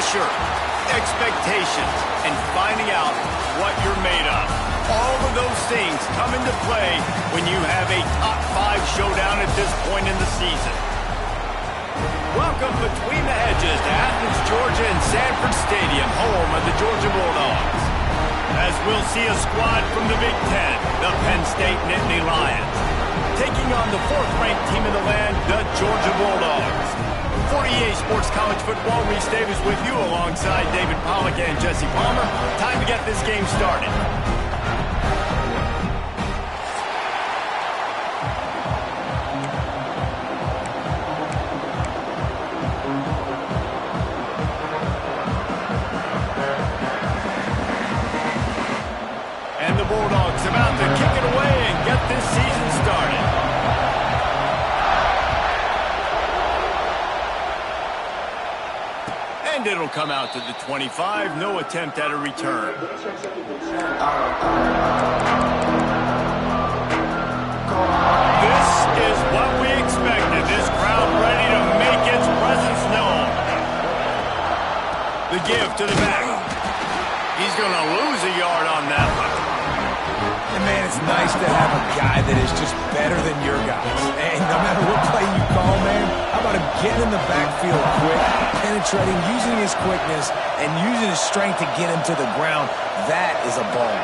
pressure, expectations, and finding out what you're made of. All of those things come into play when you have a top 5 showdown at this point in the season. Welcome between the hedges to Athens, Georgia and Sanford Stadium, home of the Georgia Bulldogs. As we'll see a squad from the Big Ten, the Penn State Nittany Lions, taking on the 4th-ranked team in the land, the Georgia Bulldogs. For EA Sports College Football, Reese Davis with you alongside David Pollack and Jesse Palmer. Time to get this game started. And the Bulldogs about to kick it away and get this season started. And it'll come out to the 25. No attempt at a return. This is what we expected. This crowd ready to make its presence known. The give to the back. He's going to lose a yard on that one. And man, it's nice to have a guy that is just better than your guys. And no matter what play you call, man, how about him getting in the backfield quick, penetrating, using his quickness, and using his strength to get him to the ground. That is a ball.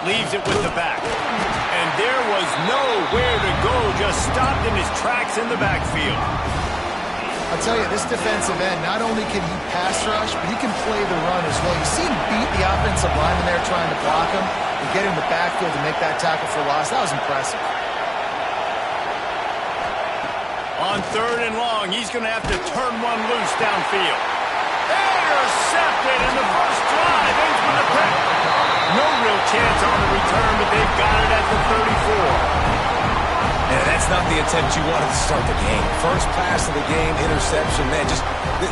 Leaves it with the back. And there was nowhere to go, just stopped in his tracks in the backfield. I'll tell you, this defensive end, not only can he pass rush, but he can play the run as well. You see him beat the offensive lineman there trying to block him and get in the backfield to make that tackle for loss. That was impressive. On 3rd and long, he's going to have to turn one loose downfield. Intercepted in the first drive. Ends with a pick. No real chance on the return, but they've got it at the 34. And that's not the attempt you wanted to start the game. First pass of the game, interception. Man,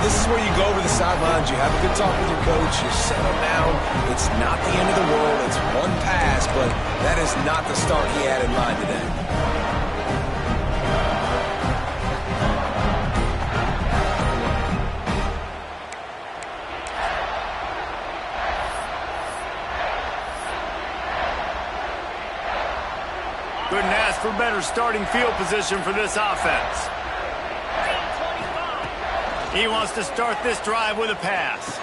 this is where you go over the sidelines. You have a good talk with your coach. You settle down. It's not the end of the world. It's one pass, but that is not the start he had in mind today. Couldn't ask for better starting field position for this offense. He wants to start this drive with a pass.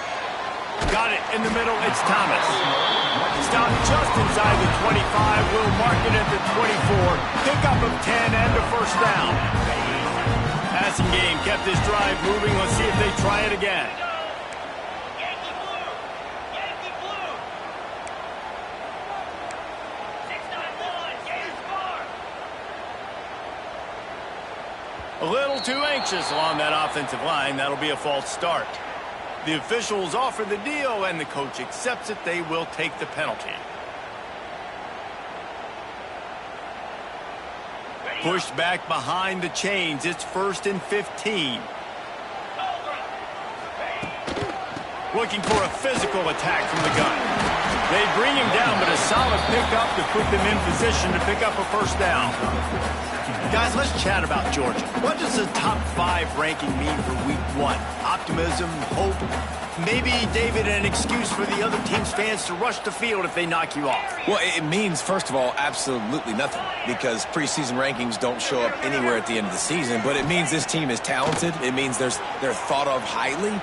Got it in the middle. It's Thomas. Stopped just inside the 25. Will mark it at the 24. Pickup of 10 and a first down. Passing game kept this drive moving. Let's see if they try it again. A little too anxious along that offensive line. That'll be a false start. The officials offer the deal, and the coach accepts it. They will take the penalty. Pushed back behind the chains. It's 1st and 15. Looking for a physical attack from the gun. They bring him down, but a solid pickup to put them in position to pick up a first down. Guys, let's chat about Georgia. What does the top 5 ranking mean for week 1? Optimism, hope, maybe, David, an excuse for the other team's fans to rush the field if they knock you off? Well, it means, first of all, absolutely nothing, because preseason rankings don't show up anywhere at the end of the season, but it means this team is talented. It means they're thought of highly.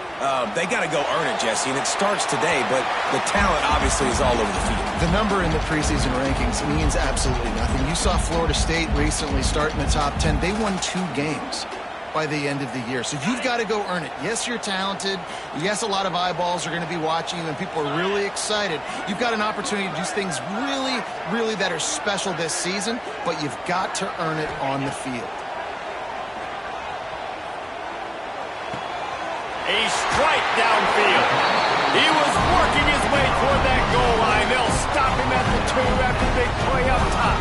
They got to go earn it, Jesse, and it starts today, but the talent obviously is all over the field. The number in the preseason rankings means absolutely nothing. You saw Florida State recently start in the top 10. They won 2 games by the end of the year. So you've got to go earn it. Yes, you're talented. Yes, a lot of eyeballs are going to be watching you, and people are really excited. You've got an opportunity to do things really that are special this season, but you've got to earn it on the field. A strike downfield. He was working his way toward that goal line. They'll stop him at the 2 after the big play up top.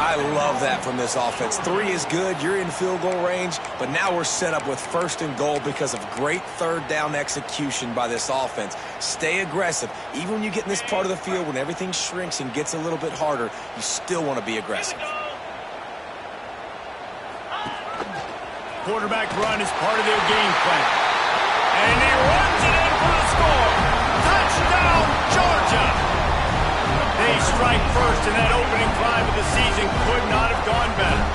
I love that from this offense. 3 is good. You're in field goal range, but now we're set up with 1st and goal because of great 3rd down execution by this offense. Stay aggressive. Even when you get in this part of the field, when everything shrinks and gets a little bit harder, you still want to be aggressive. Quarterback run is part of their game plan. And he runs it in for the score. Touchdown, Georgia. They strike first, and that opening drive of the season could not have gone better.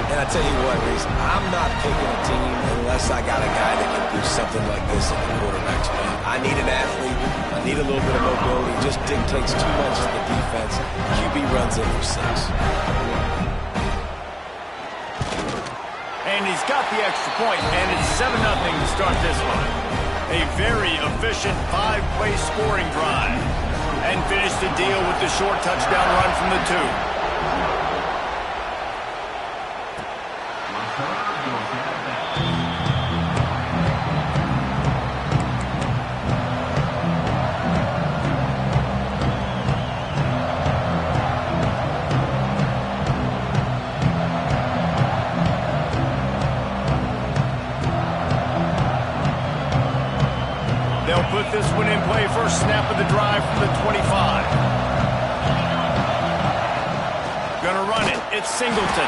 And I tell you what, Reese, I'm not picking a team unless I got a guy that can do something like this in the quarterback's play. I need an athlete. I need a little bit of mobility. It just dictates too much to the defense. QB runs in for 6. And he's got the extra point, and it's 7-0 to start this one. A very efficient 5-play scoring drive. And finish the deal with the short touchdown run from the 2. They'll put this one in play. First snap of the drive from the 25. Gonna run it. It's Singleton.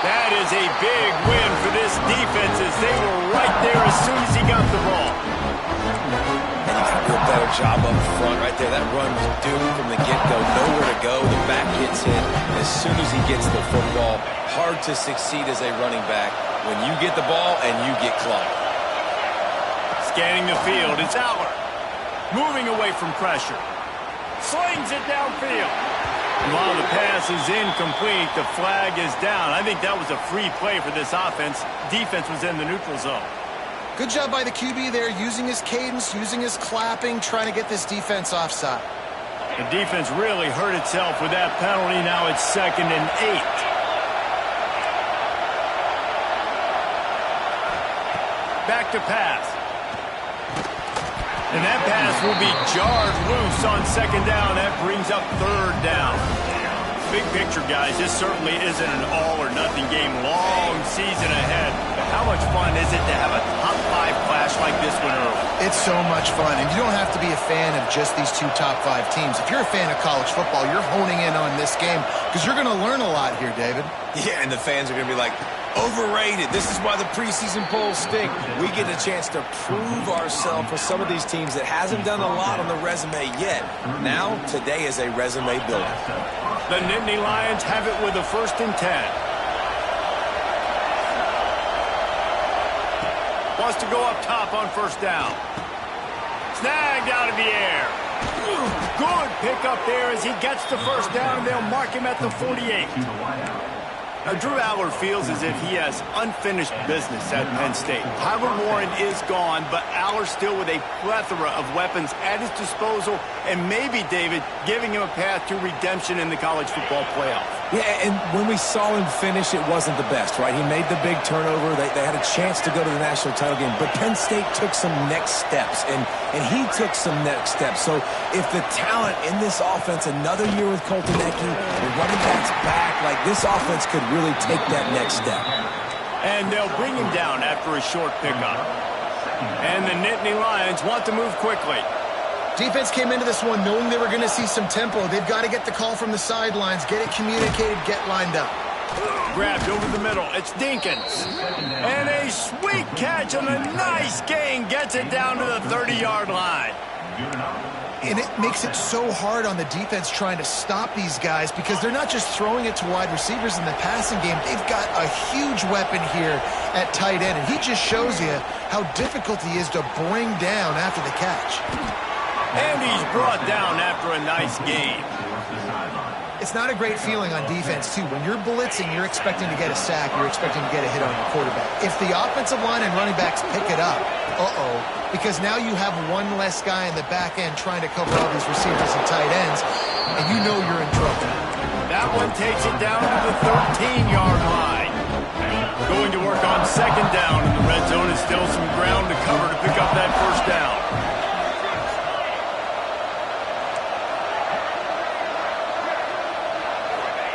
That is a big win for this defense as they were right there as soon as he got the ball. And you got to do a better job up front right there. That run was doomed from the get-go. Nowhere to go. The back gets hit as soon as he gets the football. Hard to succeed as a running back when you get the ball and you get clocked. Scanning the field, it's Aller. Moving away from pressure. Slings it downfield. And while the pass is incomplete, the flag is down. I think that was a free play for this offense. Defense was in the neutral zone. Good job by the QB there, using his cadence, using his clapping, trying to get this defense offside. The defense really hurt itself with that penalty. Now it's 2nd and 8. Back to pass. And that pass will be jarred loose on 2nd down. That brings up 3rd down. Big picture, guys, this certainly isn't an all-or-nothing game. Long season ahead. But how much fun is it to have a top-5 clash like this one early? It's so much fun, and you don't have to be a fan of just these 2 top-5 teams. If you're a fan of college football, you're honing in on this game because you're going to learn a lot here, David. Yeah, and the fans are going to be like, overrated. This is why the preseason polls stink. We get a chance to prove ourselves for some of these teams that hasn't done a lot on the resume yet. Now, today is a resume builder. The Nittany Lions have it with a 1st and 10. Wants to go up top on 1st down. Snagged out of the air. Good pickup there as he gets the 1st down. They'll mark him at the 48. Now, Drew Aller feels as if he has unfinished business at Penn State. Tyler Warren is gone, but Aller still with a plethora of weapons at his disposal, and maybe, David, giving him a path to redemption in the college football playoff. Yeah, and when we saw him finish, it wasn't the best, right? He made the big turnover. They had a chance to go to the national title game, but Penn State took some next steps, and he took some next steps. So if the talent in this offense, another year with Colton Ecke, the running backs back, like this offense could really take that next step. And they'll bring him down after a short pickup. And the Nittany Lions want to move quickly. Defense came into this one knowing they were going to see some tempo. They've got to get the call from the sidelines, get it communicated, get lined up. Grabbed over the middle. It's Dinkins. And a sweet catch on a nice gain. Gets it down to the 30-yard line. And it makes it so hard on the defense trying to stop these guys because they're not just throwing it to wide receivers in the passing game. They've got a huge weapon here at tight end, and he just shows you how difficult he is to bring down after the catch. And he's brought down after a nice gain. It's not a great feeling on defense, too. When you're blitzing, you're expecting to get a sack. You're expecting to get a hit on your quarterback. If the offensive line and running backs pick it up, because now you have one less guy in the back end trying to cover all these receivers and tight ends, and you know you're in trouble. That one takes it down to the 13-yard line. Going to work on 2nd down in the red zone is still some ground to cover to pick up that 1st down.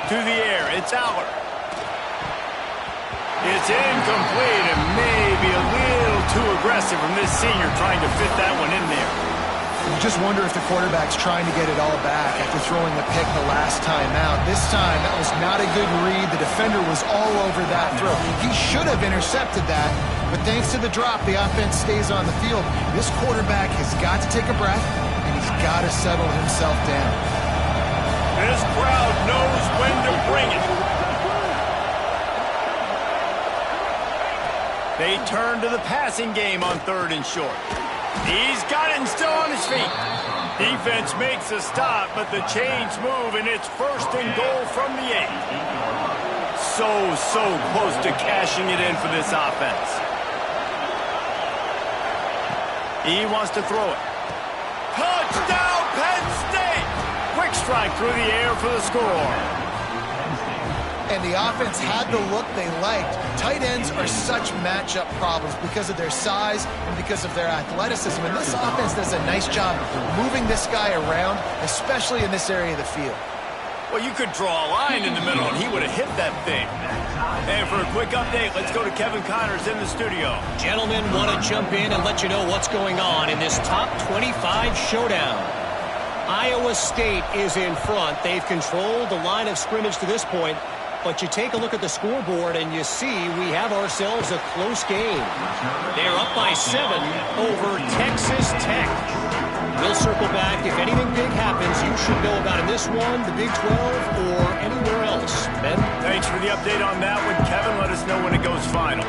To the air, it's Aller. It's incomplete and maybe a little too aggressive from this senior trying to fit that one in there. just wonder if the quarterback's trying to get it all back after throwing the pick the last time out. This time, that was not a good read. The defender was all over that throw. He should have intercepted that, but thanks to the drop, the offense stays on the field. This quarterback has got to take a breath, and he's got to settle himself down. This crowd knows when to bring it. They turn to the passing game on 3rd and short. He's got it and still on his feet. Defense makes a stop, but the chains move, and it's 1st and goal from the 8. So close to cashing it in for this offense. He wants to throw it. Touchdown, Penn State! Quick strike through the air for the score. And the offense had the look they liked. Tight ends are such matchup problems because of their size and because of their athleticism. And this offense does a nice job moving this guy around, especially in this area of the field. Well, you could draw a line in the middle, and he would have hit that thing. And for a quick update, let's go to Kevin Connors in the studio. Gentlemen, want to jump in and let you know what's going on in this top 25 showdown. Iowa State is in front. They've controlled the line of scrimmage to this point. But you take a look at the scoreboard and you see we have ourselves a close game. They're up by 7 over Texas Tech. We'll circle back. If anything big happens, you should know about in this one, the Big 12, or anywhere else. Ben? Thanks for the update on that one, Kevin. Let us know when it goes final.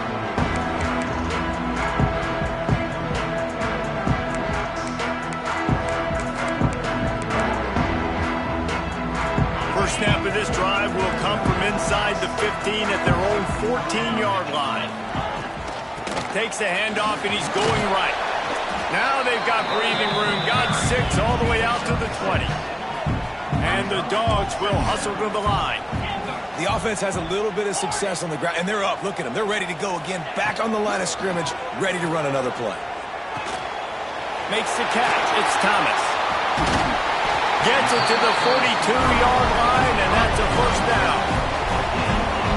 First snap of this drive will come from inside the 15 at their own 14-yard line. Takes the handoff, and he's going right. Now they've got breathing room. Got 6 all the way out to the 20. And the Dogs will hustle to the line. The offense has a little bit of success on the ground, and they're up. Look at them. They're ready to go again. Back on the line of scrimmage, ready to run another play. Makes the catch. It's Thomas. Gets it to the 42-yard line, and that's a 1st down.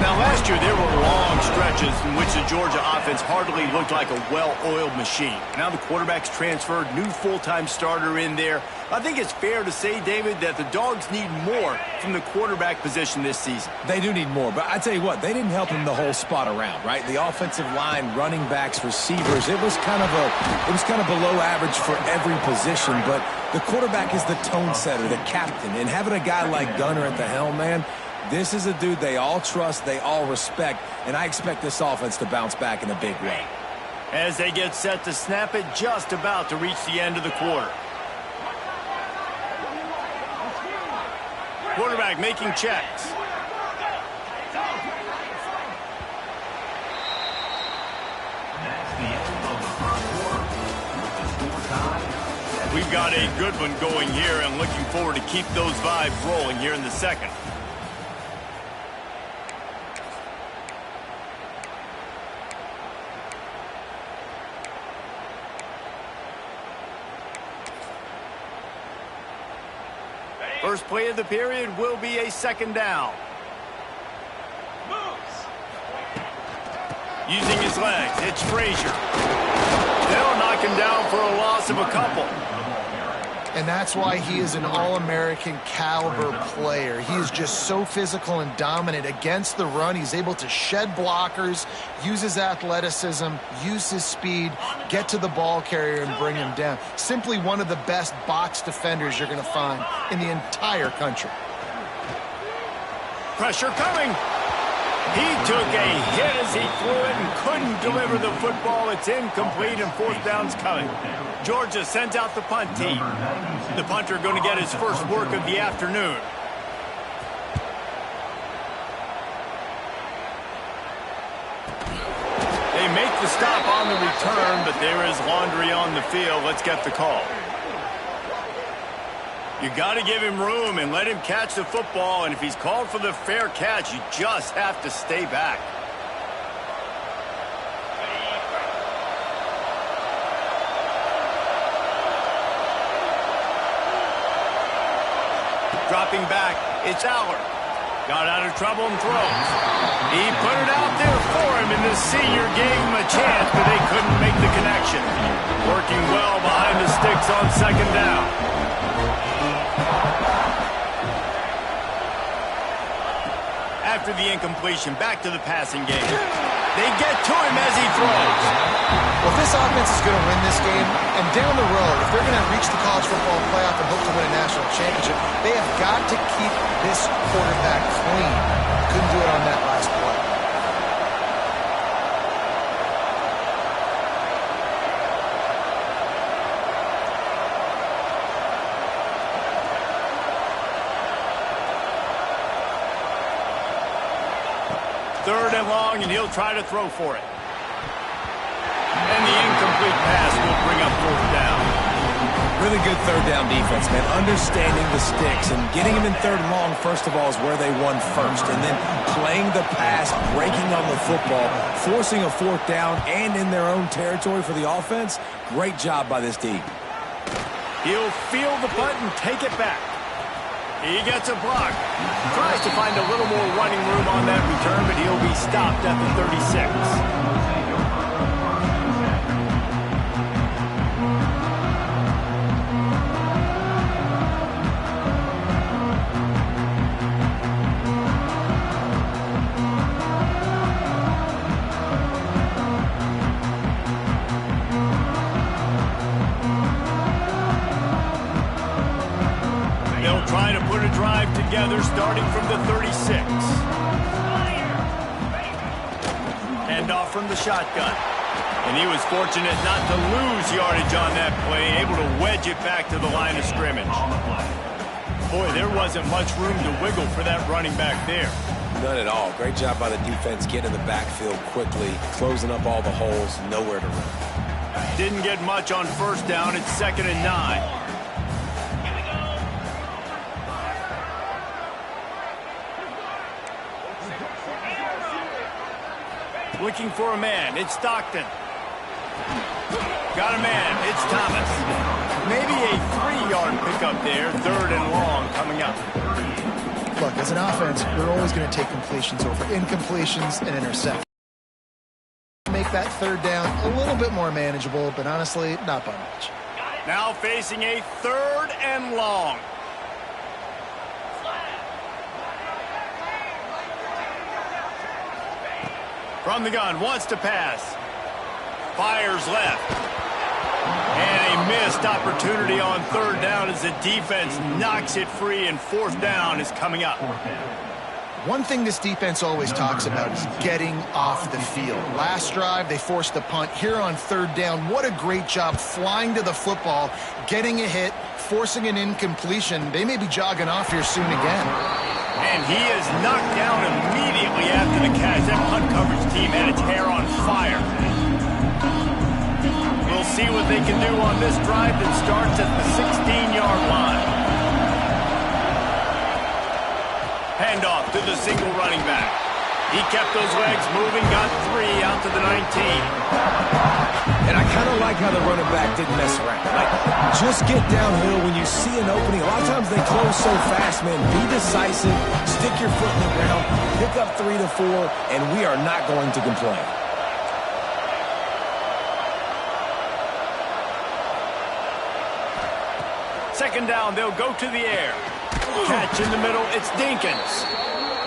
Now, last year, there were long stretches in which the Georgia offense hardly looked like a well-oiled machine. Now the quarterback's transferred, new full-time starter in there. I think it's fair to say, David, that the Dogs need more from the quarterback position this season. They do need more, but I tell you what, they didn't help him the whole spot around, right? The offensive line, running backs, receivers, it was kind of below average for every position, but the quarterback is the tone setter, the captain, and having a guy like Gunner at the helm, man, this is a dude they all trust, they all respect, and I expect this offense to bounce back in a big way. As they get set to snap it, just about to reach the end of the quarter. Quarterback making checks. We've got a good one going here and looking forward to keep those vibes rolling here in the second. First play of the period will be a 2nd down. Using his legs, it's Frazier. They'll knock him down for a loss of a couple. And that's why he is an All-American caliber player. He is just so physical and dominant against the run. He's able to shed blockers, use his athleticism, use his speed, get to the ball carrier and bring him down. Simply one of the best box defenders you're going to find in the entire country. Pressure coming. He took a hit as he threw it and couldn't deliver the football. It's incomplete and 4th down's coming. Georgia sends out the punt team. The punter going to get his first work of the afternoon. They make the stop on the return, but there is laundry on the field. Let's get the call. You got to give him room and let him catch the football, and if he's called for the fair catch, you just have to stay back. Dropping back, it's Aller. Got out of trouble and throws. He put it out there for him, and the senior gave him a chance, but they couldn't make the connection. Working well behind the sticks on 2nd down. after the incompletion. Back to the passing game. They get to him as he throws. Well, if this offense is going to win this game, and down the road, if they're going to reach the college football playoff and hope to win a national championship, they have got to keep this quarterback clean. Couldn't do it on that last play. Third and long, and he'll try to throw for it. And the incomplete pass will bring up fourth down. Really good third down defense, man. Understanding the sticks and getting them in third and long, first of all, is where they won first. And then playing the pass, breaking on the football, forcing a fourth down, and in their own territory for the offense. Great job by this D. He'll feel the punt and take it back. He gets a block. Tries to find a little more running room on that return, but he'll be stopped at the 36. Trying to put a drive together starting from the 36. Hand off from the shotgun. And he was fortunate not to lose yardage on that play, able to wedge it back to the line of scrimmage. Boy, there wasn't much room to wiggle for that running back there. None at all. Great job by the defense getting in the backfield quickly, closing up all the holes, nowhere to run. Didn't get much on first down. It's 2nd and 9. Looking for a man. It's Stockton. Got a man. It's Thomas. Maybe a 3-yard pickup there. 3rd and long coming up. Look, as an offense, we're always going to take completions over incompletions and interceptions. Make that third down a little bit more manageable, but honestly, not by much. Now facing a 3rd and long. From the gun, wants to pass. Fires left. And a missed opportunity on 3rd down as the defense knocks it free, and 4th down is coming up. One thing this defense always talks about is getting off the field. Last drive, they forced the punt. Here on 3rd down, what a great job flying to the football, getting a hit, forcing an incompletion. They may be jogging off here soon again. And he is knocked down immediately after the catch. That punt coverage team had its hair on fire. We'll see what they can do on this drive that starts at the 16-yard line. Handoff to the single running back. He kept those legs moving, got 3 out to the 19. And I kind of like how the running back didn't mess around. Like, just get downhill when you see an opening. A lot of times they close so fast, man. Be decisive, stick your foot in the ground, pick up 3 to 4, and we are not going to complain. Second down, they'll go to the air. Catch in the middle, it's Dinkins.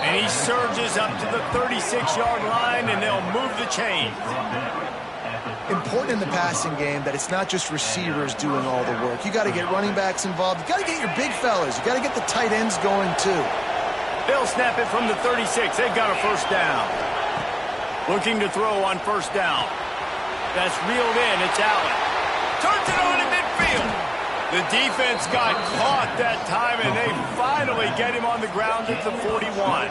And he surges up to the 36-yard line, and they'll move the chains. Important in the passing game that it's not just receivers doing all the work. You got to get running backs involved. You got to get your big fellas. You got to get the tight ends going too. They'll snap it from the 36. They've got a 1st down. Looking to throw on 1st down. That's reeled in. It's Allen. Turns it on in midfield. The defense got caught that time, and they finally get him on the ground at the 41.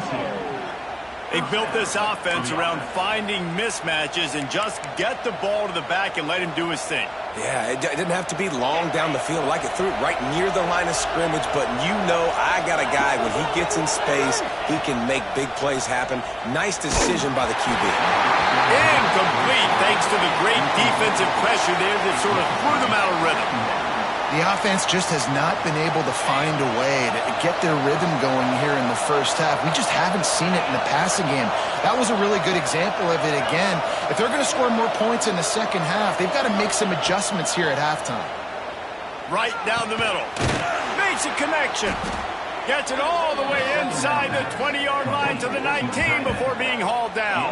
They built this offense around finding mismatches and just get the ball to the back and let him do his thing. Yeah, it didn't have to be long down the field. Like it threw it right near the line of scrimmage, but you know I got a guy, when he gets in space, he can make big plays happen. Nice decision by the QB. Incomplete, thanks to the great defensive pressure there that sort of threw them out of rhythm. The offense just has not been able to find a way to get their rhythm going here in the first half. We just haven't seen it in the passing game. That was a really good example of it again. If they're going to score more points in the second half, they've got to make some adjustments here at halftime. Right down the middle. Makes a connection. Gets it all the way inside the 20-yard line to the 19 before being hauled down.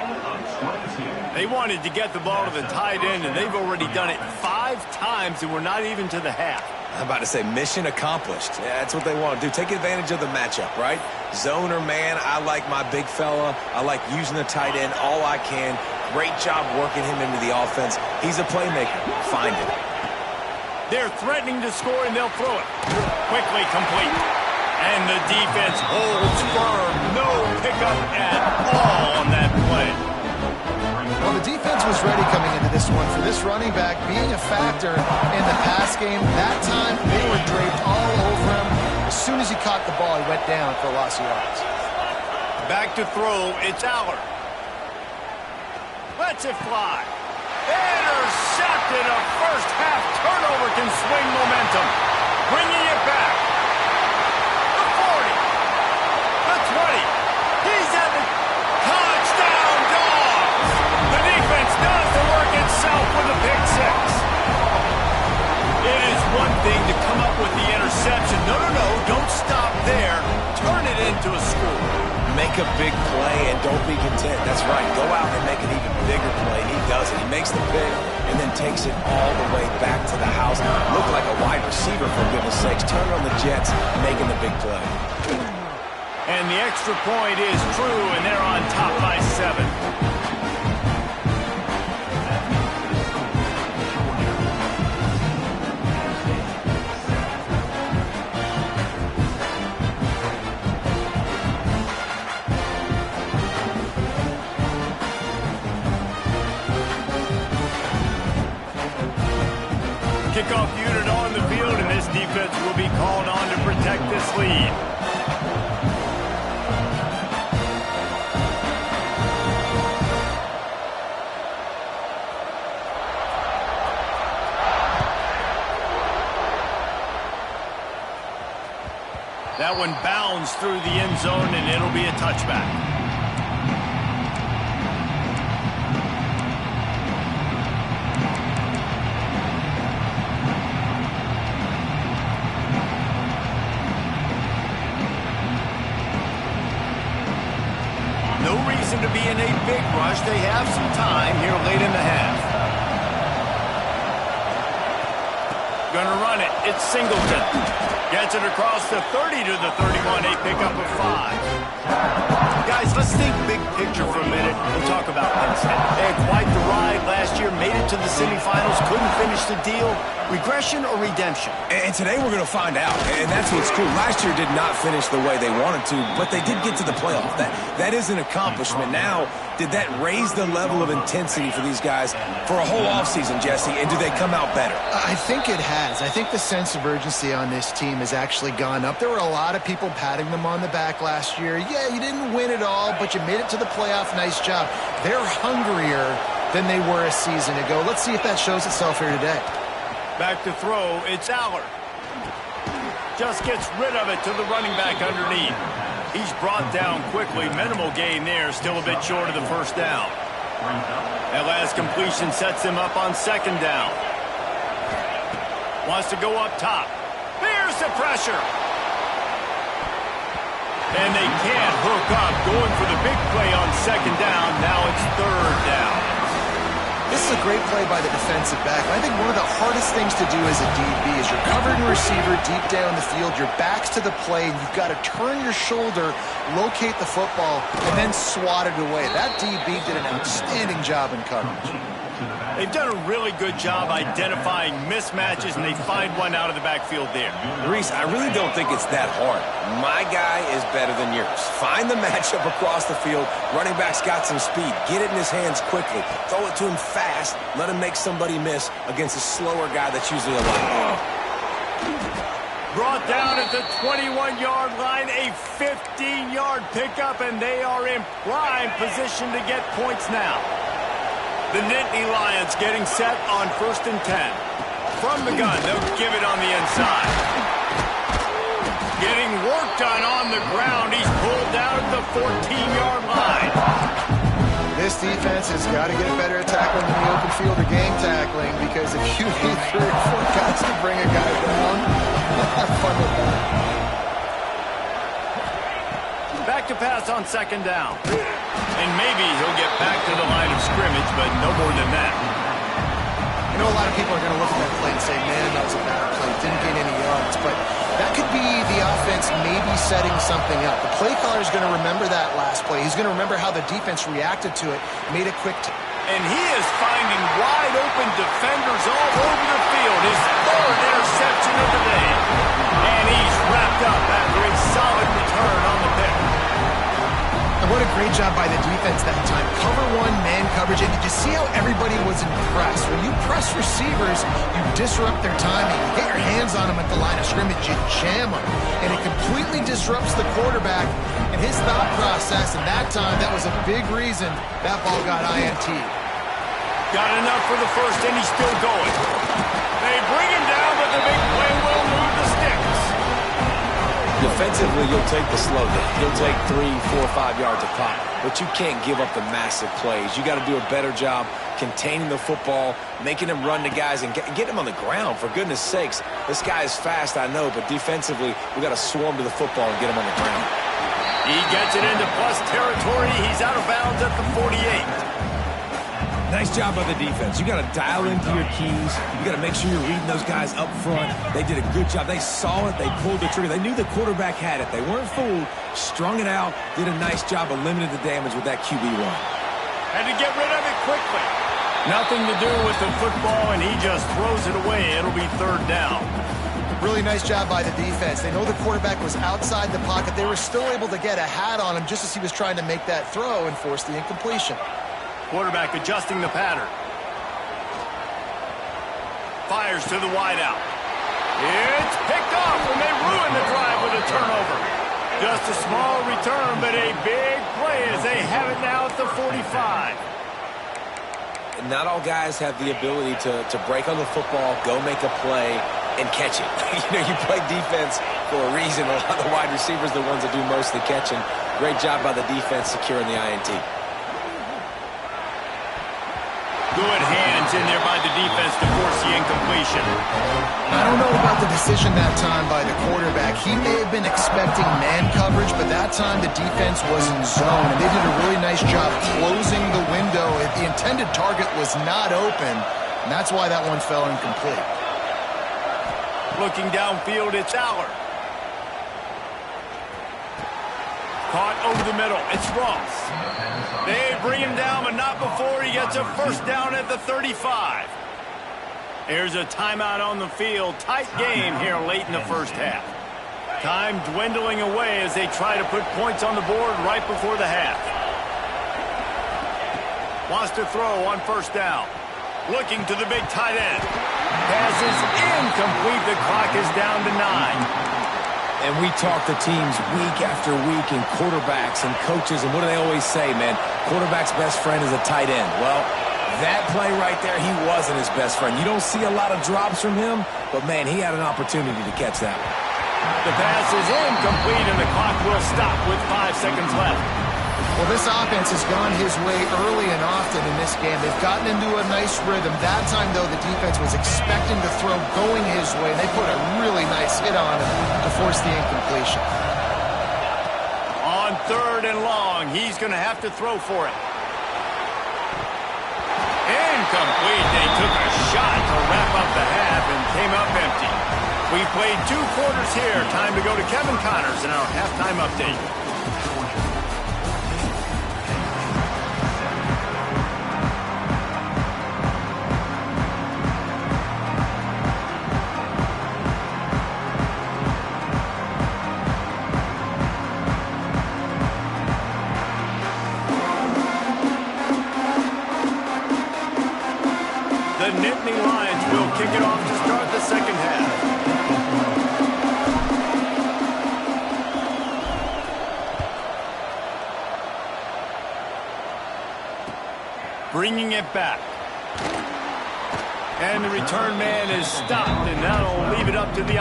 They wanted to get the ball to the tight end, and they've already done it 5 times, and we're not even to the half. I'm about to say mission accomplished. Yeah, that's what they want to do. Take advantage of the matchup, right? Zone or man, I like my big fella. I like using the tight end all I can. Great job working him into the offense. He's a playmaker. Find it. They're threatening to score, and they'll throw it. Quickly complete. And the defense holds firm. No pickup at all on that play. Well, the defense was ready coming into this one for this running back being a factor in the pass game. That time, they were draped all over him. As soon as he caught the ball, he went down for a loss of yards. Back to throw, it's Aller. Lets it fly. Intercepted. A first-half turnover can swing momentum. Bringing it back. The 40. The 20. He's at the touchdown, Dogs. The defense does the work itself with a pick six. It is one thing to come up with the interception. No, don't stop there. Turn it into a score. Make a big play and don't be content. That's right. Go out and make an even bigger play. And he does it. He makes the pick and then takes it all the way back to the house. Looked like a wide receiver, for goodness sakes. Turn on the Jets, making the big play. And the extra point is true, and they're on top by 7. Kickoff unit on the field, and this defense will be called on to protect this lead. That one bounds through the end zone, and it'll be a touchback. To be in a big rush. They have some time here late in the half. Gonna run it. It's Singleton. Gets it across the 30 to the 31. A pickup of 5. Guys, let's think big picture for a minute and talk about Penn State. They had quite the ride last year, made it to the semifinals, couldn't finish the deal. Regression or redemption? And today we're going to find out, and that's what's cool. Last year did not finish the way they wanted to, but they did get to the playoff. That is an accomplishment. Now, did that raise the level of intensity for these guys for a whole offseason, Jesse, and do they come out better? I think it has. I think the sense of urgency on this team has actually gone up. There were a lot of people patting them on the back last year. Yeah, you didn't win it all, but you made it to the playoff. Nice job. They're hungrier than they were a season ago. Let's see if that shows itself here today. Back to throw, it's Aller. Just gets rid of it to the running back underneath. He's brought down quickly. Minimal gain there, still a bit short of the first down. That last completion sets him up on 2nd down. Wants to go up top. There's the pressure. And they can't hook up. Going for the big play on 2nd down. Now it's 3rd down. This is a great play by the defensive back. I think one of the hardest things to do as a DB is you're covered in receiver deep down the field, your back's to the play, and you've got to turn your shoulder, locate the football, and then swat it away. That DB did an outstanding job in coverage. They've done a really good job identifying mismatches, and they find one out of the backfield there. Reese, I really don't think it's that hard. My guy is better than yours. Find the matchup across the field. Running back's got some speed. Get it in his hands quickly. Throw it to him fast. Let him make somebody miss against a slower guy that's usually a linebacker. Brought down at the 21-yard line, a 15-yard pickup, and they are in prime position to get points now. The Nittany Lions getting set on 1st and 10. From the gun, they'll give it on the inside. Getting work done on the ground. He's pulled down at the 14-yard line. This defense has got to get better at tackling in the open field or game tackling, because if you need 3 or 4 guys to bring a guy down, have fun with that. pass on second down. And maybe he'll get back to the line of scrimmage, but no more than that. I know a lot of people are going to look at that play and say, man, that was a bad play. Didn't get any yards. But that could be the offense maybe setting something up. The play caller is going to remember that last play. He's going to remember how the defense reacted to it, made a quick and he is finding wide open defenders all over the field. His third interception of the day. And he's wrapped up after a solid return on the pick. And what a great job by the defense that time. Cover one, man coverage. And did you see how everybody was impressed? When you press receivers, you disrupt their timing. You get your hands on them at the line of scrimmage. You jam them. And it completely disrupts the quarterback and his thought process. And that time, that was a big reason that ball got INT. Got enough for the first, and he's still going. They bring him down, but the big play will move the sticks. Defensively, you'll take the slow down. You'll take 3, 4, 5 yards a pop. But you can't give up the massive plays. You got to do a better job containing the football, making him run to guys, and get him on the ground. For goodness sakes, this guy is fast, I know, but defensively, we got to swarm to the football and get him on the ground. He gets it into plus territory. He's out of bounds at the 48. Nice job by the defense. You got to dial into your keys. You got to make sure you're reading those guys up front. They did a good job. They saw it. They pulled the trigger. They knew the quarterback had it. They weren't fooled. Strung it out. Did a nice job of limiting the damage with that QB run. Had to get rid of it quickly. Nothing to do with the football, and he just throws it away. It'll be third down. Really nice job by the defense. They know the quarterback was outside the pocket. They were still able to get a hat on him just as he was trying to make that throw and force the incompletion. Quarterback adjusting the pattern. Fires to the wideout. It's picked off, and they ruin the drive with a turnover. Just a small return, but a big play as they have it now at the 45. Not all guys have the ability to break on the football, go make a play, and catch it. You play defense for a reason. A lot of the wide receivers are the ones that do most of the catching. Great job by the defense securing the INT. Good hands in there by the defense to force the incompletion. I don't know about the decision that time by the quarterback. He may have been expecting man coverage, but that time the defense was in zone, and they did a really nice job closing the window. The intended target was not open, and that's why that one fell incomplete. Looking downfield, it's Aller. Caught over the middle. It's Ross. They bring him down, but not before he gets a first down at the 35. Here's a timeout on the field. Tight game here late in the first half. Time dwindling away as they try to put points on the board right before the half. Wants to throw on first down. Looking to the big tight end. Pass is incomplete. The clock is down to 9. And we talk to teams week after week and quarterbacks and coaches, and what do they always say, man? Quarterback's best friend is a tight end. Well, that play right there, he wasn't his best friend. You don't see a lot of drops from him, but, man, he had an opportunity to catch that one. The pass is incomplete, and the clock will stop with 5 seconds left. Well, this offense has gone his way early and often in this game. They've gotten into a nice rhythm. That time, though, the defense was expecting the throw going his way. They put a really nice hit on him to force the incompletion. On third and long, he's going to have to throw for it. Incomplete. They took a shot to wrap up the half and came up empty. We've played 2 quarters here. Time to go to Kevin Connors in our halftime update. The Nittany Lions will kick it off to start the second half. Bringing it back. And the return man is stopped, and that'll leave it up to the...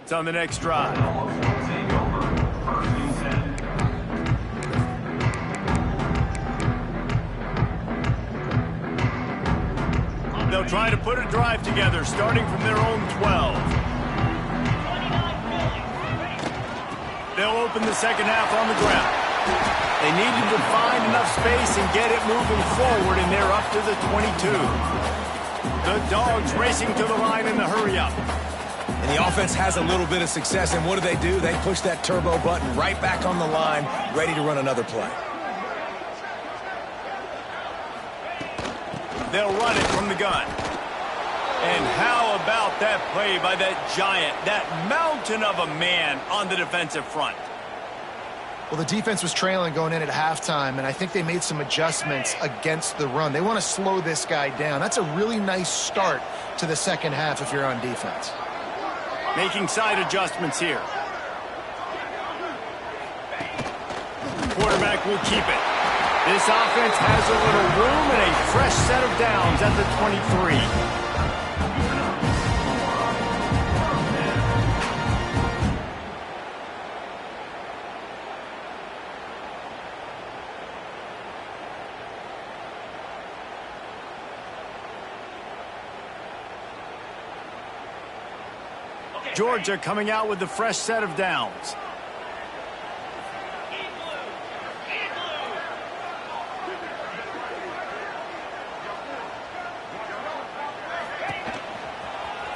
It's on the next drive. They'll try to put a drive together, starting from their own 12. They'll open the second half on the ground. They needed to find enough space and get it moving forward, and they're up to the 22. The Dogs racing to the line in the hurry-up. And the offense has a little bit of success, and what do? They push that turbo button right back on the line, ready to run another play. They'll run it from the gun. And how about that play by that giant, that mountain of a man on the defensive front? Well, the defense was trailing going in at halftime, and I think they made some adjustments against the run. They want to slow this guy down. That's a really nice start to the second half if you're on defense. Making side adjustments here. Quarterback will keep it. This offense has a little room and a fresh set of downs at the 23. Georgia coming out with the fresh set of downs.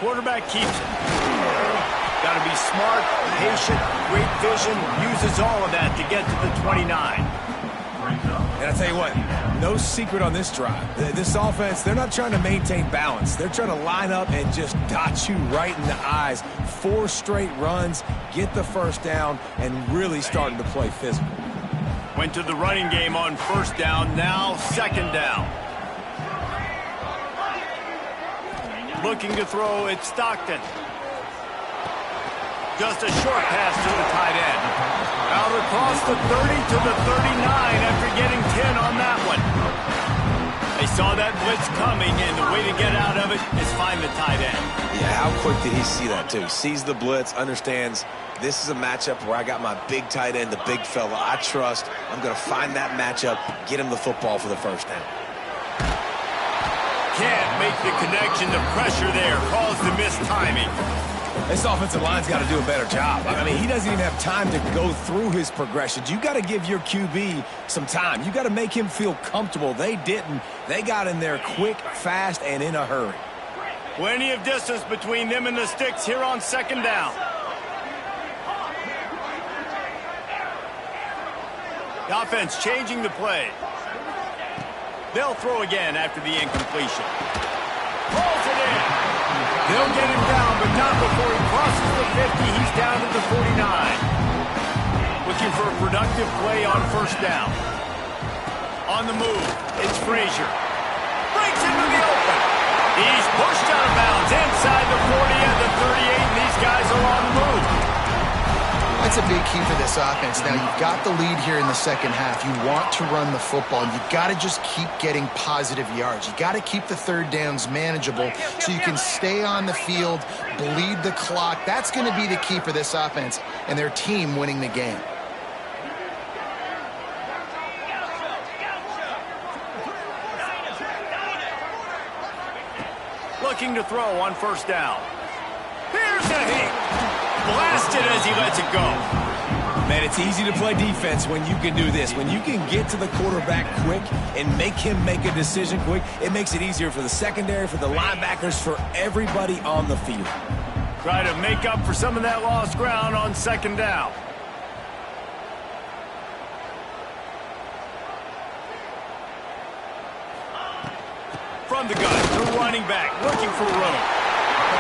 Quarterback keeps it. Got to be smart, patient, great vision, uses all of that to get to the 29. And I tell you what, no secret on this drive. This offense, they're not trying to maintain balance. They're trying to line up and just dot you right in the eyes. 4 straight runs, get the first down, and really starting to play physical. Went to the running game on first down, now second down. Looking to throw, it's Stockton. Just a short pass to the tight end. Out across the 30 to the 39 after getting 10 on that one. They saw that blitz coming, and the way to get out of it is find the tight end. Yeah, how quick did he see that, too? Sees the blitz, understands this is a matchup where I got my big tight end, the big fella I trust. I'm going to find that matchup, get him the football for the first down. Can't make the connection. The pressure there caused the missed timing. This offensive line's got to do a better job. I mean, he doesn't even have time to go through his progressions. You got to give your QB some time. You got to make him feel comfortable. They didn't. They got in there quick, fast, and in a hurry. Plenty of distance between them and the sticks here on second down. The offense changing the play. They'll throw again after the incompletion. Pulls it in. They'll get him down, but not before he crosses the 50. He's down to the 49. Looking for a productive play on first down. On the move, it's Frazier. Breaks into the open. He's pushed out of bounds inside the 40 at the 38, and these guys are on the move. That's a big key for this offense. Now, you've got the lead here in the second half. You want to run the football, and you've got to just keep getting positive yards. You've got to keep the third downs manageable so you can stay on the field, bleed the clock. That's going to be the key for this offense and their team winning the game. Looking to throw on first down. Here's a hit. Blasted as he lets it go. Man, it's easy to play defense when you can do this. When you can get to the quarterback quick and make him make a decision quick, it makes it easier for the secondary, for the linebackers, for everybody on the field. Try to make up for some of that lost ground on second down. From the gun, the running back looking for room.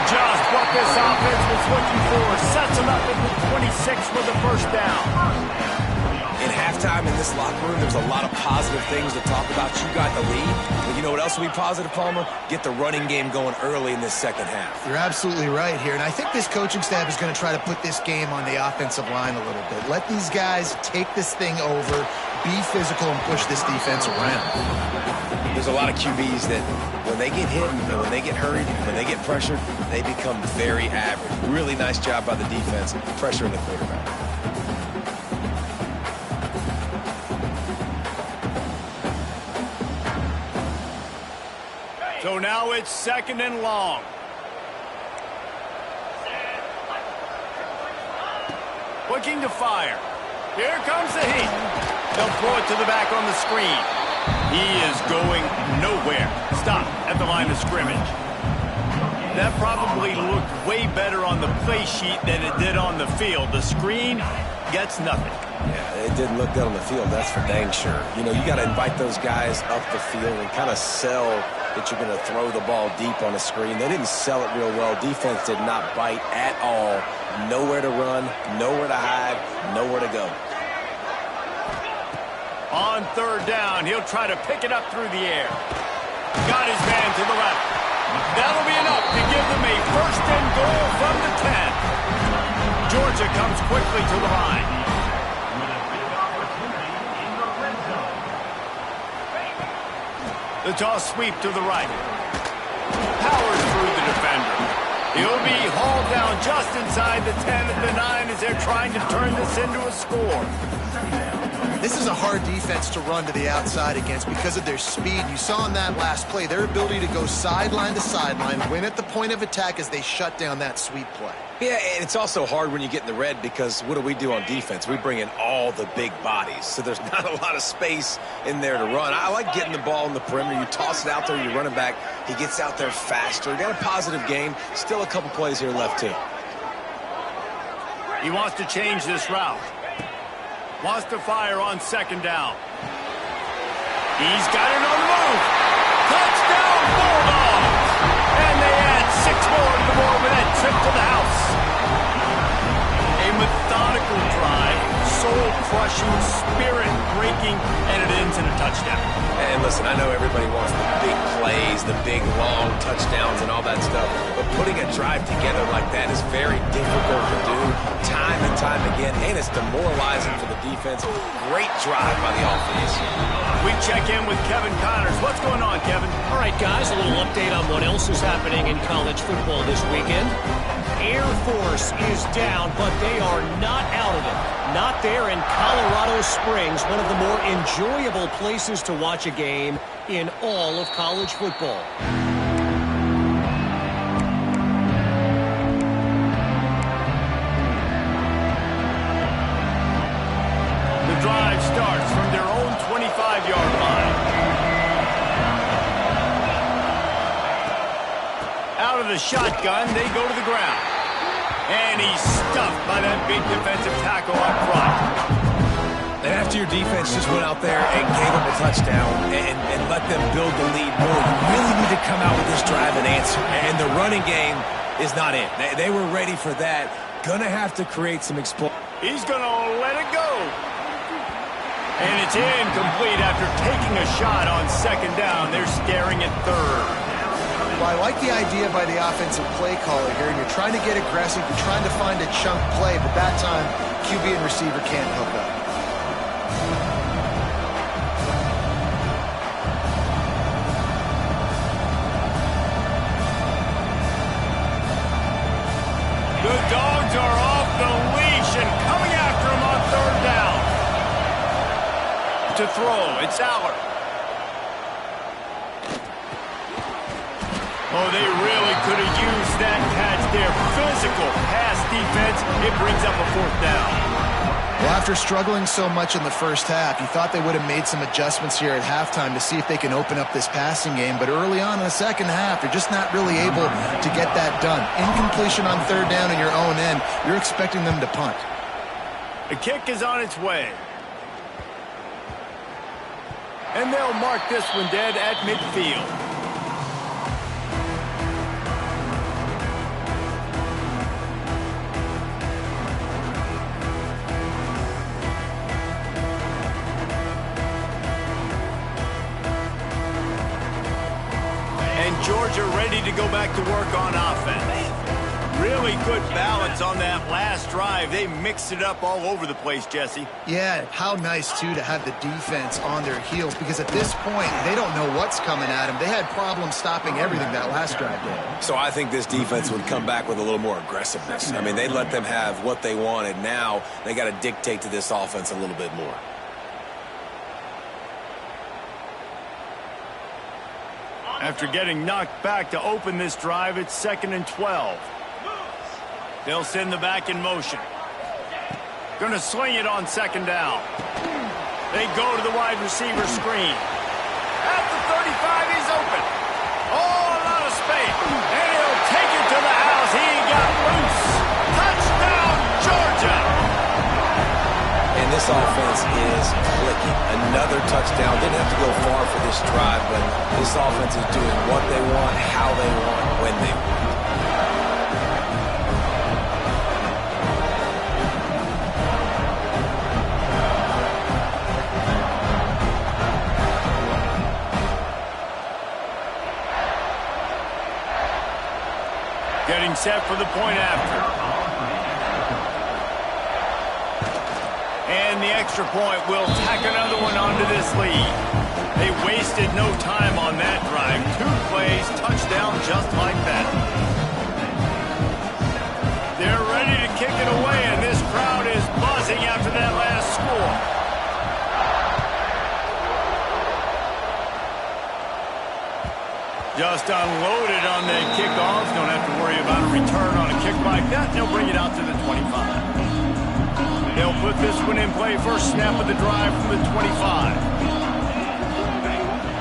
Just what this offense was looking for. Sets him up at the 26 for the first down. In halftime in this locker room, there's a lot of positive things to talk about. You got the lead. But you know what else will be positive, Palmer? Get the running game going early in this second half. You're absolutely right here. And I think this coaching staff is going to try to put this game on the offensive line a little bit. Let these guys take this thing over, be physical and push this defense around. There's a lot of QBs that when they get hit, and when they get hurried, when they get pressured, they become very average. Really nice job by the defense, pressuring the quarterback. So now it's 2nd and long. Looking to fire. Here comes the heat. They'll throw it to the back on the screen. He is going nowhere. Stop at the line of scrimmage. That probably looked way better on the play sheet than it did on the field. The screen gets nothing. Yeah, it didn't look good on the field, that's for dang sure. You know, you got to invite those guys up the field and kind of sell that you're going to throw the ball deep on a screen. They didn't sell it real well. Defense did not bite at all. Nowhere to run, nowhere to hide, nowhere to go. On 3rd down, he'll try to pick it up through the air. Got his man to the left. That'll be enough to give them a 1st and goal from the 10. Georgia comes quickly to the line. The toss sweep to the right. Powers through the defender. He'll be hauled down just inside the 10 at the 9 as they're trying to turn this into a score. This is a hard defense to run to the outside against because of their speed. You saw in that last play their ability to go sideline to sideline, win at the point of attack as they shut down that sweep play. Yeah, and it's also hard when you get in the red because what do on defense? We bring in all the big bodies, so there's not a lot of space in there to run. I like getting the ball in the perimeter. You toss it out there, you run it back. He gets out there faster. Got a positive game. Still a couple plays here left, too. He wants to change this route. Wants to fire on 2nd down. He's got it on the move. Touchdown, Bulldogs! And they add 6 more to the board with that trip to the house. A methodical drive, soul-crushing, spirit-breaking, and it ends in a touchdown. And listen, I know everybody wants the big plays, the big, long touchdowns and all that stuff, but putting a drive together like that is very difficult to do time and time again, and it's demoralizing for the defense. Great drive by the offense. We check in with Kevin Connors. What's going on, Kevin? All right, guys, a little update on what else is happening in college football this weekend. Air Force is down, but they are not out of it. Not there in Colorado Springs, one of the more enjoyable places to watch a game in all of college football. The drive starts from their own 25-yard line. Out of the shotgun, they go to the ground. And he's stuffed by that big defensive tackle up front. And after your defense just went out there and gave them a touchdown and let them build the lead more, you really need to come out with this drive and answer. And the running game is not it. They were ready for that. Gonna have to create some explosion. He's gonna let it go. And it's incomplete after taking a shot on 2nd down. They're staring at 3rd. Well, I like the idea by the offensive play caller here, and you're trying to get aggressive, you're trying to find a chunk play, but that time, QB and receiver can't hook up. The Dogs are off the leash and coming after him on 3rd down. To throw, it's Aller. Oh, they really could have used that catch there. Physical pass defense. It brings up a 4th down. Well, after struggling so much in the first half, you thought they would have made some adjustments here at halftime to see if they can open up this passing game. But early on in the second half, they're just not really able to get that done. Incompletion on 3rd down in your own end. You're expecting them to punt. The kick is on its way. And they'll mark this one dead at midfield. Georgia ready to go back to work on offense. Really good balance on that last drive. They mixed it up all over the place, Jesse. Yeah, how nice, too, to have the defense on their heels, because at this point, they don't know what's coming at them. They had problems stopping everything that last drive did. So I think this defense would come back with a little more aggressiveness. I mean, they let them have what they wanted. Now they got to dictate to this offense a little bit more. After getting knocked back to open this drive, it's 2nd and 12. They'll send the back in motion. Gonna sling it on 2nd down. They go to the wide receiver screen. At the 35, he's open. Oh, a lot of space. And he'll take it to the house. He got loose. Touchdown, Georgia. And this offense is clicking. Another touchdown. Didn't have to go far for this drive, but this offense is doing what they want, how they want, when they want. Getting set for the point after. And the extra point will tack another one onto this lead. They wasted no time on that drive. 2 plays, touchdown just like that. They're ready to kick it away, and this crowd is buzzing after that last score. Just unloaded on the kickoff. Don't have to worry about a return on a kick like that. They'll bring it out to the 25. They'll put this one in play. First snap of the drive from the 25.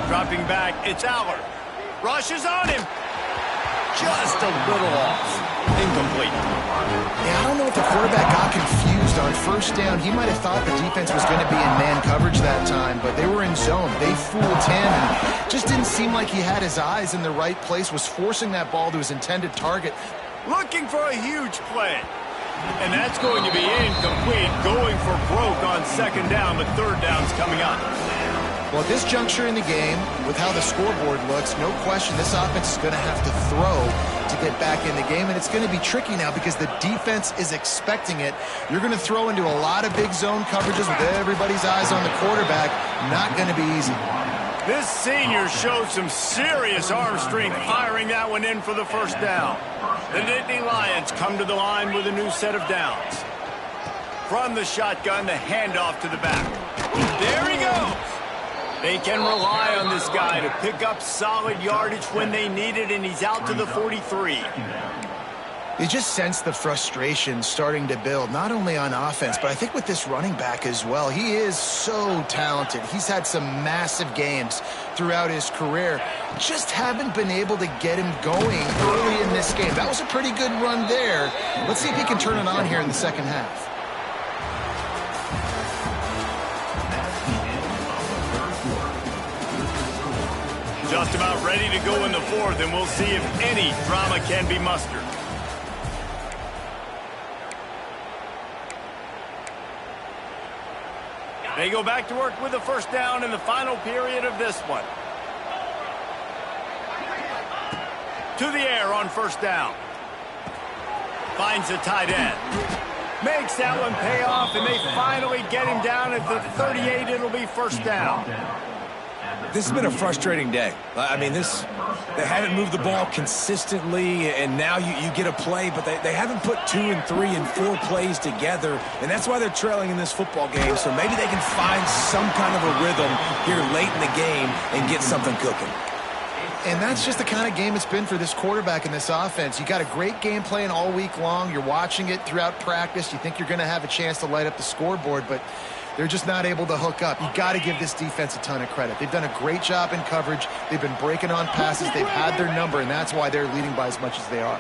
Dropping back, it's Aller. Rushes on him. Just a little off. Incomplete. Yeah, I don't know if the quarterback got confused on 1st down. He might have thought the defense was going to be in man coverage that time, but they were in zone. They fooled him, and just didn't seem like he had his eyes in the right place, was forcing that ball to his intended target. Looking for a huge play. And that's going to be incomplete, going for broke on 2nd down, but 3rd down's coming up. Well, at this juncture in the game, with how the scoreboard looks, no question this offense is going to have to throw to get back in the game, and it's going to be tricky now because the defense is expecting it. You're going to throw into a lot of big zone coverages with everybody's eyes on the quarterback. Not going to be easy. This senior showed some serious arm strength firing that one in for the 1st down. The Nittany Lions come to the line with a new set of downs. From the shotgun, the handoff to the back. There he goes. They can rely on this guy to pick up solid yardage when they need it, and he's out to the 43. You just sense the frustration starting to build, not only on offense, but I think with this running back as well. He is so talented. He's had some massive games throughout his career. Just haven't been able to get him going early in this game. That was a pretty good run there. Let's see if he can turn it on here in the 2nd half. Just about ready to go in the 4th, and we'll see if any drama can be mustered. They go back to work with the 1st down in the final period of this one. To the air on 1st down. Finds a tight end. Makes that one pay off, and they finally get him down at the 38. It'll be 1st down. This has been a frustrating day. I mean, they haven't moved the ball consistently, and now you get a play, but they haven't put 2 and 3 and 4 plays together, and that's why they're trailing in this football game. So maybe they can find some kind of a rhythm here late in the game and get something cooking. And that's just the kind of game it's been for this quarterback in this offense. You got a great game plan all week long. You're watching it throughout practice. You think you're going to have a chance to light up the scoreboard, but they're just not able to hook up. You got to give this defense a ton of credit. They've done a great job in coverage. They've been breaking on passes. They've had their number, and that's why they're leading by as much as they are.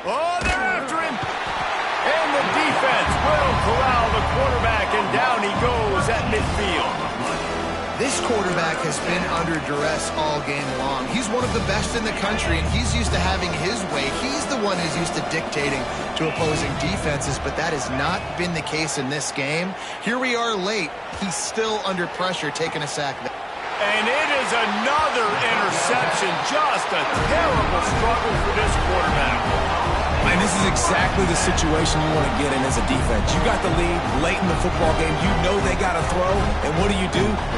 Oh, they're after him. And the defense will corral the quarterback, and down he goes at midfield. This quarterback has been under duress all game long. He's one of the best in the country, and he's used to having his way. He's the one who's used to dictating to opposing defenses, but that has not been the case in this game. Here we are late. He's still under pressure, taking a sack. And it is another interception. Just a terrible struggle for this quarterback. And this is exactly the situation you want to get in as a defense. You got the lead late in the football game. You know they got to throw. And what do?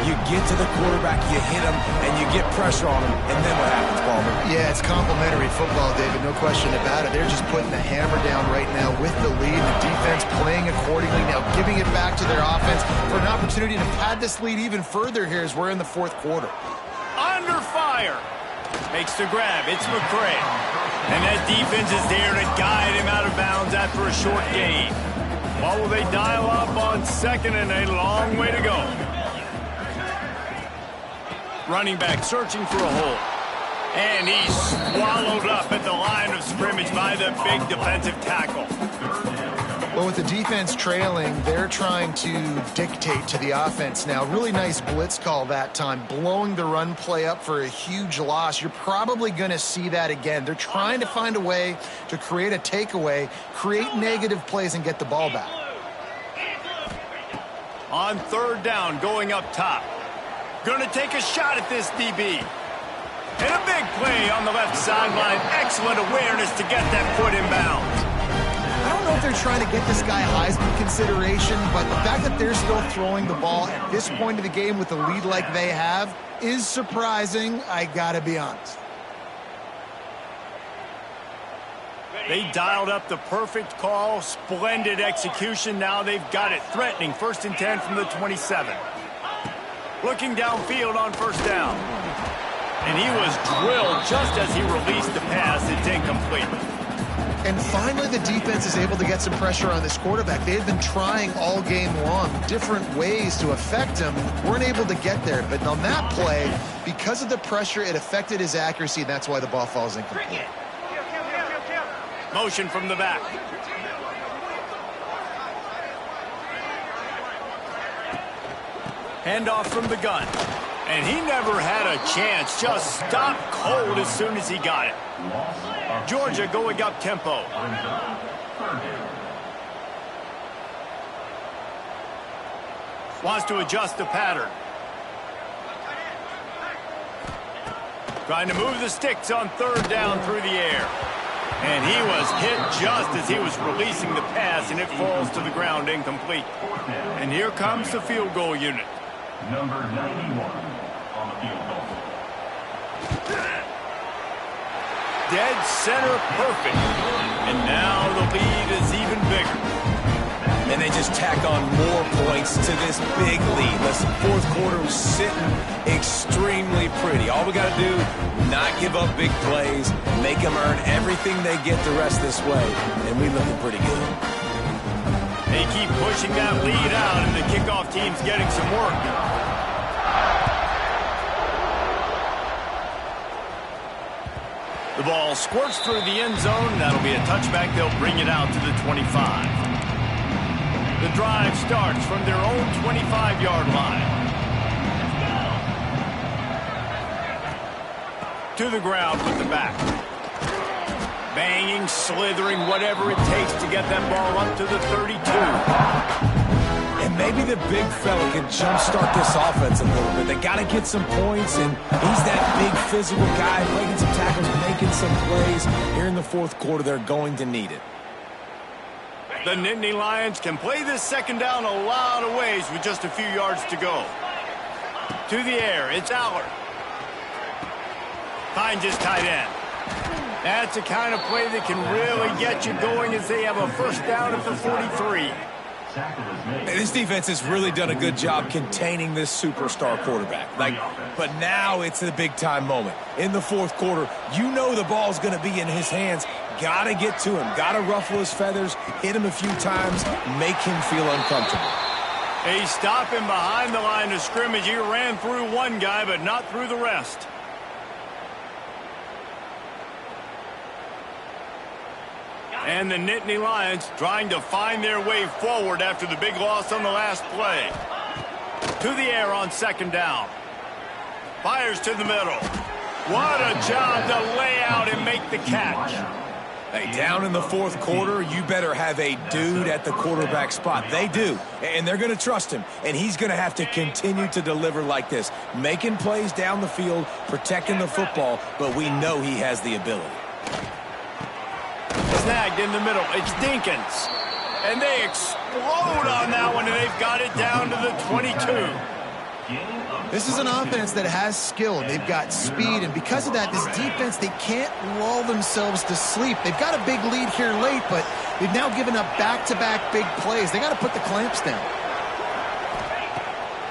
You get to the quarterback, you hit him, and you get pressure on him. And then what happens, Palmer? Yeah, it's complimentary football, David. No question about it. They're just putting the hammer down right now with the lead. The defense playing accordingly, now giving it back to their offense for an opportunity to pad this lead even further here as we're in the fourth quarter. Under fire. Makes the grab. It's McCray. And that defense is there to guide him out of bounds after a short gain. What will they dial up on second and a long way to go? Running back searching for a hole. And he's swallowed up at the line of scrimmage by the big defensive tackle. Well, with the defense trailing, they're trying to dictate to the offense now. Really nice blitz call that time, blowing the run play up for a huge loss. You're probably going to see that again. They're trying to find a way to create a takeaway, create negative plays, and get the ball back. On third down, going up top. Going to take a shot at this DB. And a big play on the left sideline. Excellent awareness to get that foot in bounds. I don't know if they're trying to get this guy Heisman consideration, but the fact that they're still throwing the ball at this point of the game with a lead like they have is surprising, I gotta be honest. They dialed up the perfect call, splendid execution. Now they've got it threatening. 1st and 10 from the 27. Looking downfield on first down. And he was drilled just as he released the pass. It's incomplete. And finally, the defense is able to get some pressure on this quarterback. They had been trying all game long, different ways to affect him. Weren't able to get there. But on that play, because of the pressure, it affected his accuracy, and that's why the ball falls incomplete. Motion from the back. Handoff from the gun. And he never had a chance. Just stopped cold as soon as he got it. Georgia going up tempo. Wants to adjust the pattern. Trying to move the sticks on third down through the air. And he was hit just as he was releasing the pass, and it falls to the ground incomplete. And here comes the field goal unit. Number 91 on the field goal. Dead center perfect. And now the lead is even bigger. And they just tack on more points to this big lead. Listen, fourth quarter was sitting extremely pretty. All we got to do, not give up big plays, make them earn everything they get the rest this way, and we looking pretty good. They keep pushing that lead out, and the kickoff team's getting some work. The ball squirts through the end zone. That'll be a touchback. They'll bring it out to the 25. The drive starts from their own 25-yard line. To the ground with the back. Banging, slithering, whatever it takes to get that ball up to the 32. And maybe the big fella can jumpstart this offense a little bit. They got to get some points, and he's that big physical guy, breaking some tackles, making some plays. Here in the fourth quarter, they're going to need it. The Nittany Lions can play this second down a lot of ways with just a few yards to go. To the air, it's Allard. Finds his tight end. That's the kind of play that can really get you going as they have a first down at the 43. And this defense has really done a good job containing this superstar quarterback. But now it's the big-time moment. In the fourth quarter, you know the ball's going to be in his hands. Got to get to him. Got to ruffle his feathers, hit him a few times, make him feel uncomfortable. They stop him behind the line of scrimmage. He ran through one guy, but not through the rest. And the Nittany Lions trying to find their way forward after the big loss on the last play. To the air on second down. Fires to the middle. What a job to lay out and make the catch. Hey, down in the fourth quarter, you better have a dude at the quarterback spot. They do, and they're going to trust him, and he's going to have to continue to deliver like this, making plays down the field, protecting the football, but we know he has the ability. snagged in the middle. It's Dinkins. And they explode on that one, and they've got it down to the 22. This is an offense that has skill. They've got speed, and because of that, this defense, they can't lull themselves to sleep. They've got a big lead here late, but they've now given up back-to-back big plays. They got to put the clamps down.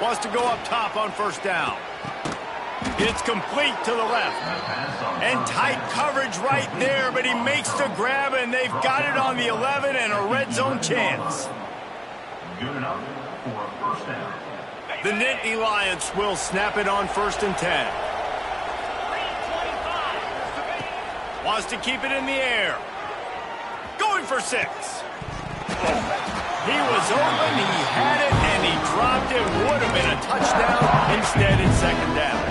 Wants to go up top on first down. It's complete to the left. And tight coverage right there, but he makes the grab, and they've got it on the 11 and a red zone chance. Good enough for a first down. The Nittany Lions will snap it on 1st and 10. Wants to keep it in the air. Going for 6. He was open, he had it, and he dropped it. Would have been a touchdown. Instead, it's 2nd down.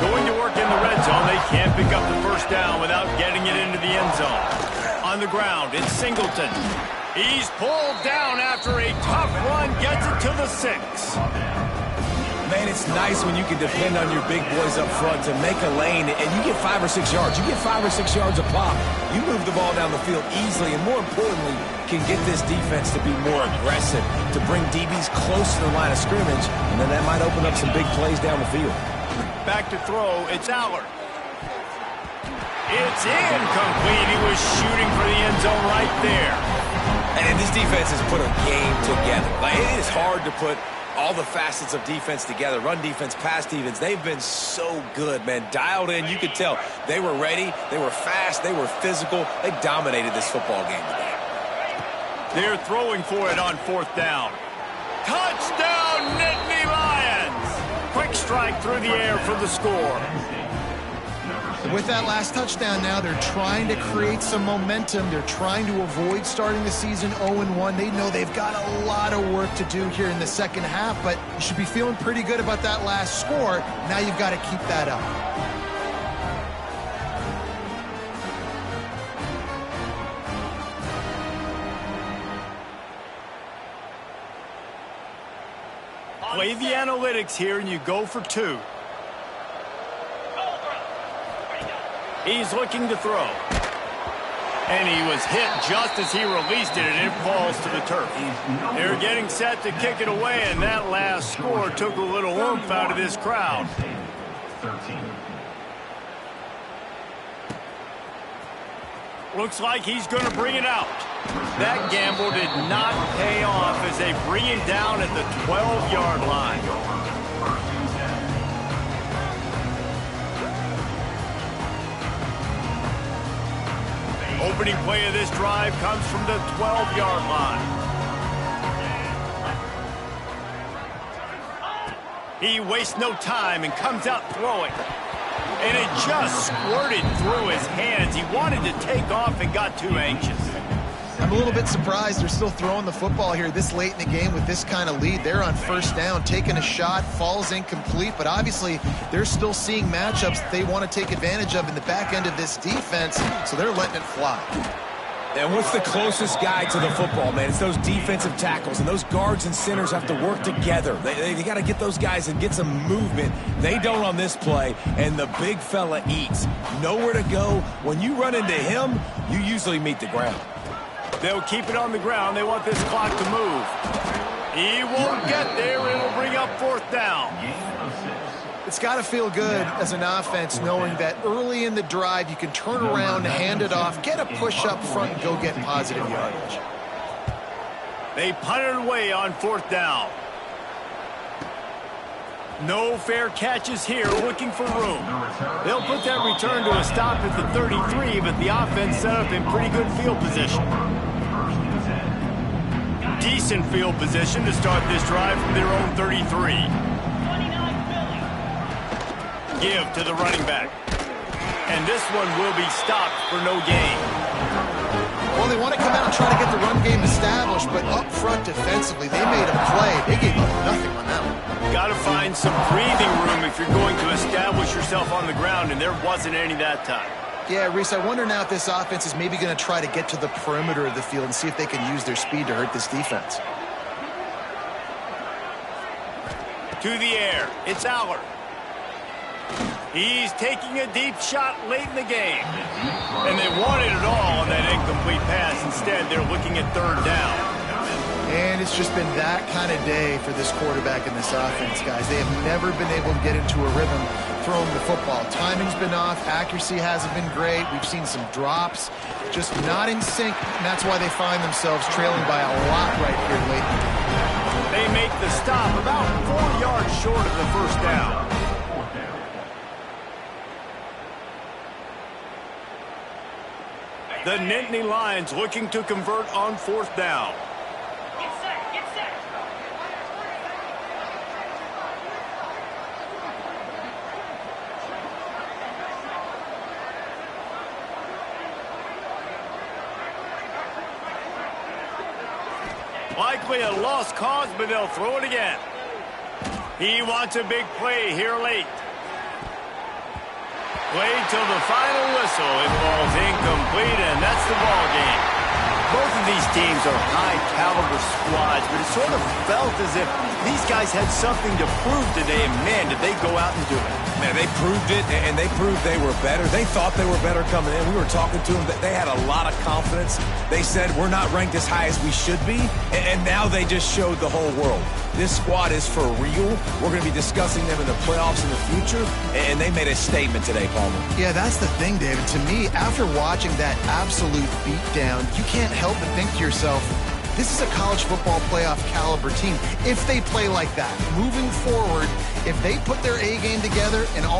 Going to work in the red zone. They can't pick up the first down without getting it into the end zone. On the ground, it's Singleton. He's pulled down after a tough run. Gets it to the 6. Man, it's nice when you can depend on your big boys up front to make a lane, and you get 5 or 6 yards. You get 5 or 6 yards a pop. You move the ball down the field easily, and more importantly, can get this defense to be more aggressive, to bring DBs close to the line of scrimmage, and then that might open up some big plays down the field. Back to throw, it's Allard. It's incomplete. He was shooting for the end zone right there. And this defense has put a game together. Like, it is hard to put all the facets of defense together. Run defense, pass defense. They've been so good, man. Dialed in. You could tell they were ready. They were fast. They were physical. They dominated this football game today. They're throwing for it on 4th down. Touchdown, Nittany Lions! Quick strike through the air for the score. With that last touchdown now, they're trying to create some momentum. They're trying to avoid starting the season 0-1. They know they've got a lot of work to do here in the second half, but you should be feeling pretty good about that last score. Now you've got to keep that up. Play the analytics here, and you go for 2. He's looking to throw. And he was hit just as he released it, and it falls to the turf. They're getting set to kick it away, and that last score took a little oomph out of this crowd. 13. Looks like he's going to bring it out. That gamble did not pay off as they bring it down at the 12-yard line. Opening play of this drive comes from the 12-yard line. He wastes no time and comes out throwing. And it just squirted through his hands. He wanted to take off and got too anxious. I'm a little bit surprised they're still throwing the football here this late in the game with this kind of lead. They're on 1st down, taking a shot, falls incomplete, but obviously they're still seeing matchups that they want to take advantage of in the back end of this defense, so they're letting it fly. And what's the closest guy to the football, man? It's those defensive tackles, and those guards and centers have to work together. They got to get those guys and get some movement. They don't on this play, and the big fella eats. Nowhere to go. When you run into him, you usually meet the ground. They'll keep it on the ground. They want this clock to move. He won't get there. It'll bring up 4th down. It's got to feel good as an offense knowing that early in the drive you can turn around, hand it off, get a push up front, and go get positive yardage. They punt it away on 4th down. No fair catches here, looking for room. They'll put that return to a stop at the 33, but the offense set up in pretty good field position. Decent field position to start this drive from their own 33. Give to the running back. And this one will be stopped for no gain. Well, they want to come out and try to get the run game established, but up front defensively, they made a play. They gave up nothing on that one. Got to find some breathing room if you're going to establish yourself on the ground, and there wasn't any that time. Yeah, Reese, I wonder now if this offense is maybe going to try to get to the perimeter of the field and see if they can use their speed to hurt this defense. To the air, it's Allard. He's taking a deep shot late in the game. And they wanted it all on that incomplete pass. Instead, they're looking at third down. And it's just been that kind of day for this quarterback and this offense, guys. They have never been able to get into a rhythm throwing the football. Timing's been off. Accuracy hasn't been great. We've seen some drops. Just not in sync, and that's why they find themselves trailing by a lot right here late in the game. They make the stop about 4 yards short of the first down. The Nittany Lions looking to convert on fourth down. Get set, get set. Likely a lost cause, but they'll throw it again. He wants a big play here late. Played till the final whistle. It falls incomplete, and that's the ball game. Both of these teams are high-caliber squads, but it sort of felt as if these guys had something to prove today, and man, did they go out and do it. Man, they proved it, and they proved they were better. They thought they were better coming in. We were talking to them. They had a lot of confidence. They said, we're not ranked as high as we should be, and now they just showed the whole world. This squad is for real. We're going to be discussing them in the playoffs in the future, and they made a statement today, Palmer. Yeah, that's the thing, David. To me, after watching that absolute beatdown, you can't help but think to yourself, this is a college football playoff caliber team. If they play like that, moving forward, if they put their A game together and all